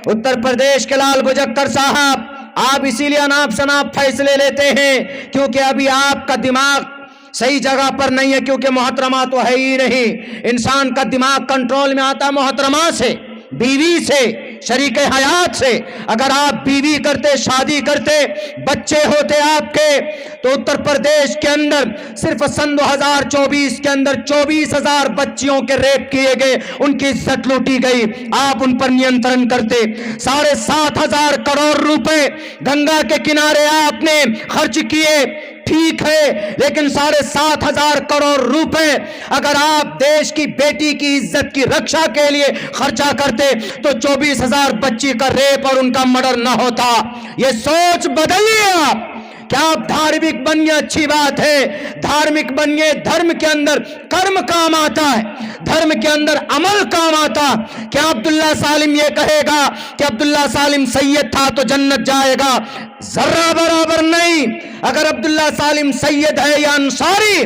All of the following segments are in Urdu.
اتر پردیش کے لال بجکر صاحب، آپ اسی لیے اناپ شناپ فیصلے لیتے ہیں کیونکہ ابھی آپ کا دماغ صحیح جگہ پر نہیں ہے، کیونکہ محترمہ تو ہے ہی نہیں۔ انسان کا دماغ کنٹرول میں آتا محترمہ سے، بیوی سے، شریک حیات سے۔ اگر آپ بیوی کرتے، شادی کرتے، بچے ہوتے آپ کے، تو اتر پردیش کے اندر صرف سن 2024 کے اندر 24,000 بچیوں کے ریپ کیے گئے، ان کی عزت لوٹی گئی۔ آپ ان پر نینترن کرتے۔ 7,500 کروڑ روپے گنگا کے کنارے آپ نے خرچ کیے، ٹھیک ہے، لیکن 7,500 کروڑ روپے اگر آپ دیش کی بیٹی کی عزت کی رکشا کے لیے خرچہ کرتے تو 24,000 بچی کا ریپ اور ان کا مرڈر نہ ہوتا۔ یہ سوچ بدلیے آپ۔ کیا آپ دھارمک بنیے، اچھی بات ہے، دھارمک بنیے۔ دھرم کے اندر کرم کام آتا ہے، دھرم کے اندر عمل کام آتا۔ کیا عبداللہ سالم یہ کہے گا کہ عبداللہ سالم سید تھا تو جنت جائے گا؟ ذرہ برابر نہیں۔ اگر عبداللہ سالم سید ہے یا انصاری،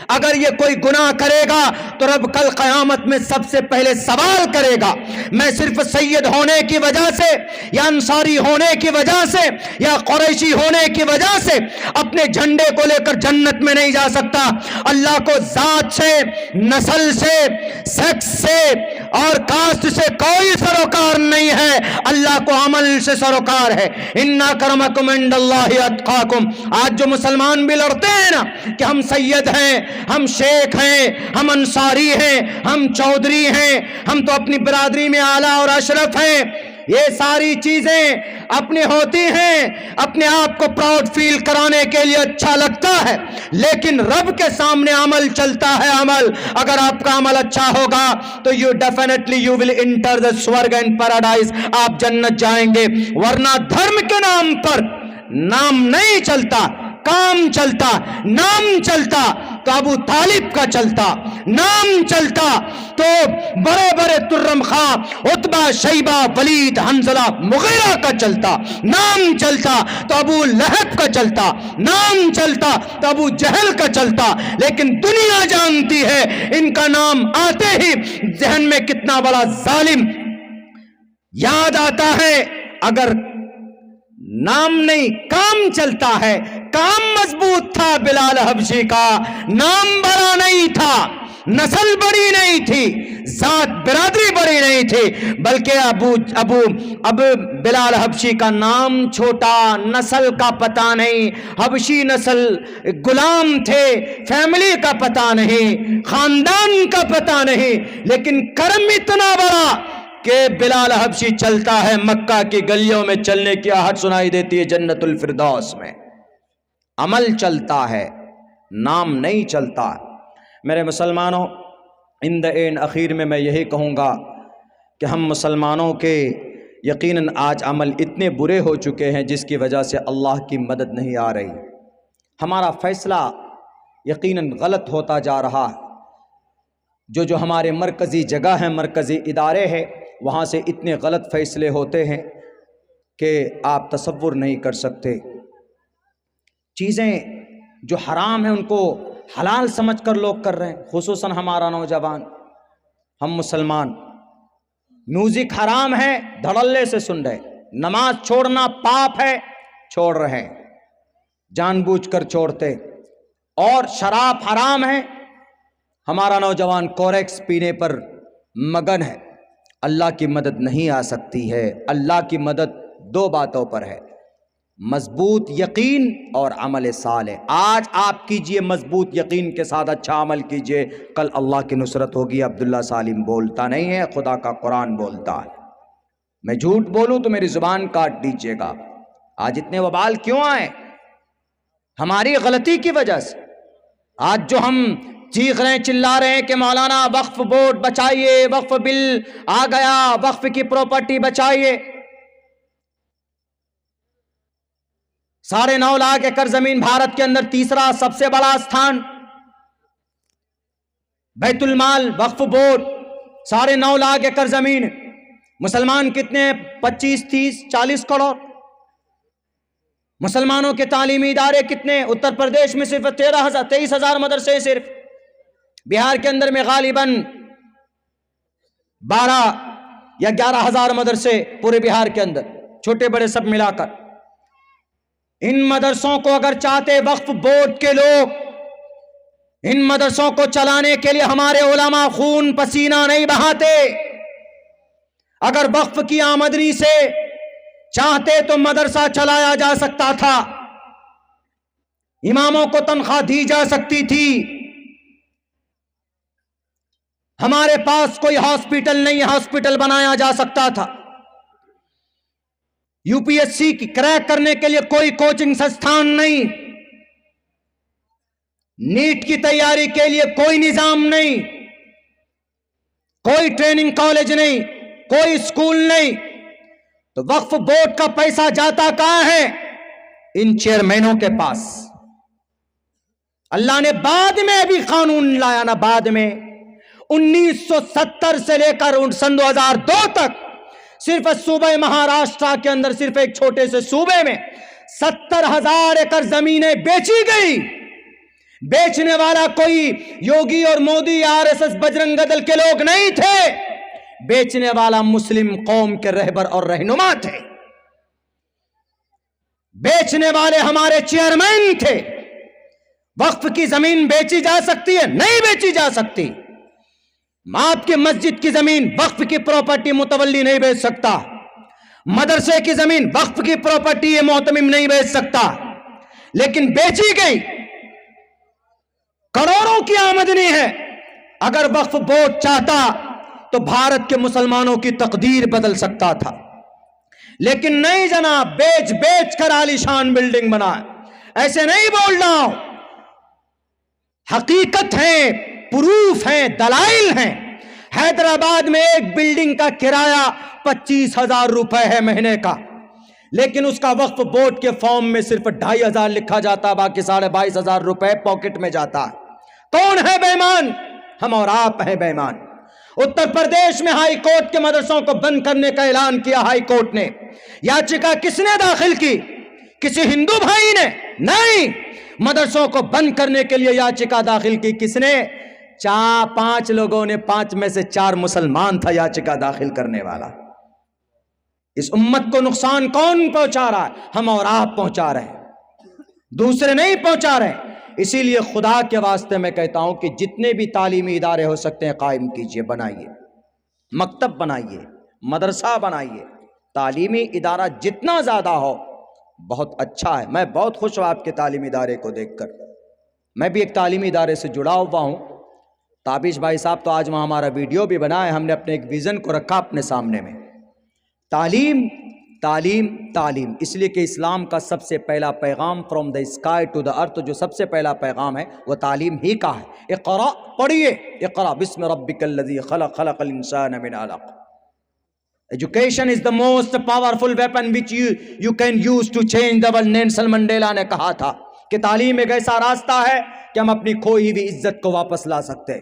اگر یہ کوئی گناہ کرے گا تو رب کل قیامت میں سب سے پہلے سوال کرے گا۔ میں صرف سید ہونے کی وجہ سے یا انصاری ہونے کی وجہ سے یا قریشی ہونے کی وجہ سے اپنے جھنڈے کو لے کر جنت میں نہیں جا سکتا۔ اللہ کو ذات سے، نسل سے، سیکس سے اور کاسٹ سے کوئی سروکار نہیں ہے، اللہ کو عمل سے سروکار ہے۔ اِنَّ أَكْرَمَكُمْ عِندَ اللَّهِ أَتْقَاكُمْ۔ آج جو مسلمان بھی لڑتے ہیں نا کہ ہم سید ہیں، ہم شیخ ہیں، ہم انصاری ہیں، ہم چودھری ہیں، ہم تو اپنی برادری میں اعلیٰ اور اشرف ہیں، یہ ساری چیزیں اپنی ہوتی ہیں، اپنے آپ کو پراؤڈ فیل کرانے کے لیے اچھا لگتا ہے، لیکن رب کے سامنے عمل چلتا ہے۔ عمل اگر آپ کا عمل اچھا ہوگا تو you will enter the swarg and paradise, آپ جنت جائیں گے۔ ورنہ دھرم کے نام پر نام نہیں چلتا، کام چلتا۔ نام چلتا تو ابو طالب کا چلتا، نام چلتا تو بڑے بڑے ترم خاں عتبہ، شیبہ، ولید، حنظلہ، مغیرہ کا چلتا، نام چلتا تو ابو لہب کا چلتا، نام چلتا تو ابو جہل کا چلتا۔ لیکن دنیا جانتی ہے ان کا نام آتے ہی ذہن میں کتنا بڑا ظالم یاد آتا ہے۔ اگر نام نہیں کام چلتا ہے۔ کام مضبوط تھا بلال حبشی کا، نام بڑا نہیں تھا، نسل بڑی نہیں تھی، ذات برادری بڑی نہیں تھی، بلکہ اب بلال حبشی کا نام چھوٹا، نسل کا پتہ نہیں، حبشی نسل غلام تھے، فیملی کا پتہ نہیں، خاندان کا پتہ نہیں، لیکن کرم اتنا بڑا کہ بلال حبشی چلتا ہے، مکہ کی گلیوں میں چلنے کی آہٹ سنائی دیتی ہے جنت الفردوس میں۔ عمل چلتا ہے، نام نہیں چلتا۔ میرے مسلمانوں، ان دا اینڈ اخیر میں یہی کہوں گا کہ ہم مسلمانوں کے یقیناً آج عمل اتنے برے ہو چکے ہیں جس کی وجہ سے اللہ کی مدد نہیں آ رہی۔ ہمارا فیصلہ یقیناً غلط ہوتا جا رہا ہے۔ جو ہمارے مرکزی جگہ ہیں، مرکزی ادارے ہیں، وہاں سے اتنے غلط فیصلے ہوتے ہیں کہ آپ تصور نہیں کر سکتے۔ چیزیں جو حرام ہیں ان کو حلال سمجھ کر لوگ کر رہے ہیں، خصوصاً ہمارا نوجوان، ہم مسلمان۔ میوزک حرام ہے، دھڑلے سے سن رہے، نماز چھوڑنا پاپ ہے، چھوڑ رہے ہیں، جان بوجھ کر چھوڑتے، اور شراب حرام ہے، ہمارا نوجوان کوریکس پینے پر مگن ہے۔ اللہ کی مدد نہیں آ سکتی ہے۔ اللہ کی مدد دو باتوں پر ہے، مضبوط یقین اور عمل صالح۔ آج آپ کیجئے مضبوط یقین کے ساتھ اچھا عمل کیجئے، کل اللہ کی نصرت ہوگی۔ عبداللہ سالم بولتا نہیں ہے، خدا کا قرآن بولتا ہے۔ میں جھوٹ بولوں تو میری زبان کاٹ دیجئے گا۔ آج اتنے وبال کیوں آئے؟ ہماری غلطی کی وجہ سے۔ آج جو ہم چیخ رہے ہیں، چلا رہے ہیں کہ مولانا وقف بورڈ بچائیے، وقف بل آ گیا، وقف کی پراپرٹی بچائیے۔ 9.5 لاکھ ایکڑ زمین بھارت کے اندر تیسرا سب سے بڑا استھان، بیت المال وقف بورڈ 9.5 لاکھ ایکڑ زمین۔ مسلمان کتنے ہیں؟ 25، 30، 40 کروڑ۔ مسلمانوں کے تعلیمی ادارے کتنے؟ اتر پردیش میں صرف 23,000 مدرسے، صرف بہار کے اندر میں غالباً 12 یا 11,000 مدرسے پورے بہار کے اندر، چھوٹے بڑے سب ملا کر، ان مدرسوں کو اگر چاہتے وقف بورڈ کے لوگ، ان مدرسوں کو چلانے کے لیے ہمارے علماء خون پسینہ نہیں بہاتے، اگر وقف کی آمدنی سے چاہتے تو مدرسہ چلایا جا سکتا تھا، اماموں کو تنخواہ دی جا سکتی تھی، ہمارے پاس کوئی ہاسپٹل نہیں، ہاسپٹل بنایا جا سکتا تھا، یو پی ایس سی کی کریک کرنے کے لیے کوئی کوچنگ سنستھان نہیں، نیٹ کی تیاری کے لیے کوئی نظام نہیں، کوئی ٹریننگ کالج نہیں، کوئی اسکول نہیں، تو وقف بورڈ کا پیسہ جاتا کہاں ہے؟ ان چیئرمینوں کے پاس۔ اللہ نے بعد میں بھی قانون لایا نا، بعد میں 1970 سے لے کر سن 2002 تک صرف صوبہ مہاراشٹرا کے اندر، صرف ایک چھوٹے سے صوبے میں 70,000 ایکڑ زمینیں بیچی گئی۔ بیچنے والا کوئی یوگی اور مودی یا RSS بجرنگ دل کے لوگ نہیں تھے، بیچنے والا مسلم قوم کے رہبر اور رہنما تھے، بیچنے والے ہمارے چیئرمین تھے۔ وقف کی زمین بیچی جا سکتی ہے؟ نہیں بیچی جا سکتی۔ آپ کی مسجد کی زمین وقف کی پراپرٹی متولی نہیں بیچ سکتا، مدرسے کی زمین وقف کی پراپرٹی یہ محتمم نہیں بیچ سکتا، لیکن بیچی گئی، کروڑوں کی آمدنی ہے۔ اگر وقف بورڈ چاہتا تو بھارت کے مسلمانوں کی تقدیر بدل سکتا تھا، لیکن نہیں جناب، بیچ بیچ کر عالیشان بلڈنگ بنا۔ ایسے نہیں بول رہا ہوں، حقیقت ہے، پروف ہیں، دلائل ہیں۔ حیدرآباد میں ایک بلڈنگ کا کرایہ 25,000 روپے ہے مہینے کا، لیکن اس کا وقف بورڈ کے فارم میں صرف 2,500 لکھا جاتا، باقی 22,500 روپے پاکٹ میں جاتا۔ کون ہے بے ایمان؟ ہم اور آپ ہیں بے ایمان۔ اتر پردیش میں ہائی کورٹ کے مدرسوں کو بند کرنے کا اعلان کیا، ہائی کورٹ نے۔ یاچکا کس نے داخل کی؟ کسی ہندو بھائی نے نہیں، مدرسوں کو بند کرنے کے لیے یاچکا داخل کی کس نے؟ 5 لوگوں نے، 5 میں سے 4 مسلمان تھا یاچکا داخل کرنے والا۔ اس امت کو نقصان کون پہنچا رہا ہے؟ ہم اور آپ پہنچا رہے ہیں، دوسرے نہیں پہنچا رہے۔ اسی لیے خدا کے واسطے میں کہتا ہوں کہ جتنے بھی تعلیمی ادارے ہو سکتے ہیں قائم کیجئے، بنائیے، مکتب بنائیے، مدرسہ بنائیے، تعلیمی ادارہ جتنا زیادہ ہو بہت اچھا ہے۔ میں بہت خوش ہوں آپ کے تعلیمی ادارے کو دیکھ کر، میں بھی ایک تعلیمی ادارے سے جڑا ہوا ہوں۔ تابش بھائی صاحب تو آج وہاں ہمارا ویڈیو بھی بنا ہے، ہم نے اپنے ایک ویژن کو رکھا اپنے سامنے میں، تعلیم تعلیم تعلیم، اس لیے کہ اسلام کا سب سے پہلا پیغام from the sky to the earth, جو سب سے پہلا پیغام ہے وہ تعلیم ہی کا ہے۔ اقرا پڑھیے، اقرا بسم ربک الذی خلق، خلق الانسان من علق۔ Education is the most powerful weapon which you can use to change the world۔ Nelson Mandela نے کہا تھا کہ تعلیم ایک ایسا راستہ ہے کہ ہم اپنی کھوئی ہوئی عزت کو واپس لا سکتے،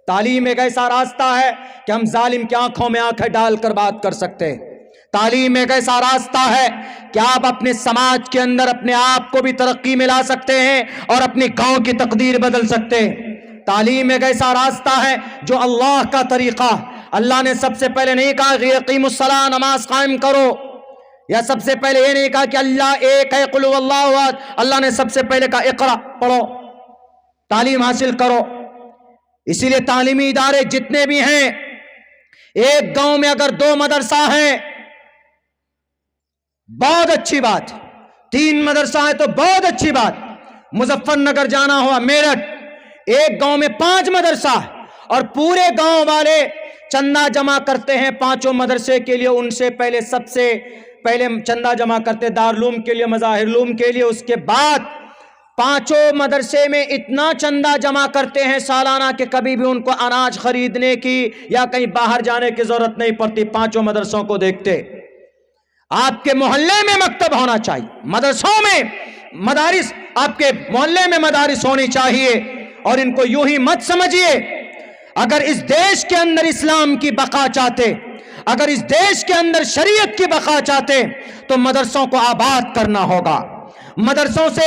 تعلیم ایک ایسا راستہ ہے کہ ہم ظالم کی آنکھوں میں آنکھیں ڈال کر بات کر سکتے، تعلیم ایک ایسا راستہ ہے کہ آپ اپنے سماج کے اندر اپنے آپ کو بھی ترقی میں لا سکتے ہیں اور اپنی گاؤں کی تقدیر بدل سکتے ہیں۔ تعلیم ایک ایسا راستہ ہے جو اللہ کا طریقہ، اللہ نے سب سے پہلے نہیں کہا کہ اقیموا الصلاۃ، نماز قائم کرو، یا سب سے پہلے یہ نہیں کہا کہ اللہ ایک ہے قل هو اللہ احد، اللہ نے سب سے پہلے کہا اقرا، پڑھو، تعلیم حاصل کرو۔ اسی لیے تعلیمی ادارے جتنے بھی ہیں، ایک گاؤں میں اگر 2 مدرسہ ہیں بہت اچھی بات، 3 مدرسہ ہے تو بہت اچھی بات۔ مظفر نگر جانا ہوا، میرٹھ، ایک گاؤں میں 5 مدرسہ اور پورے گاؤں والے چندہ جمع کرتے ہیں 5 مدرسے کے لیے۔ ان سے پہلے سب سے پہلے چندہ جمع کرتے دارالعلوم کے لیے، مظاہر علوم کے لیے، اس کے بعد 5 مدرسے میں اتنا چندہ جمع کرتے ہیں سالانہ کہ کبھی بھی ان کو اناج خریدنے کی یا کہیں باہر جانے کی ضرورت نہیں پڑتی، 5 مدرسوں کو دیکھتے۔ آپ کے محلے میں مکتب ہونا چاہیے، مدرسوں میں مدارس، آپ کے محلے میں مدارس ہونی چاہیے، اور ان کو یوں ہی مت سمجھیے۔ اگر اس دیش کے اندر اسلام کی بقا چاہتے، اگر اس دیش کے اندر شریعت کی بقا چاہتے تو مدرسوں کو آباد کرنا ہوگا، مدرسوں سے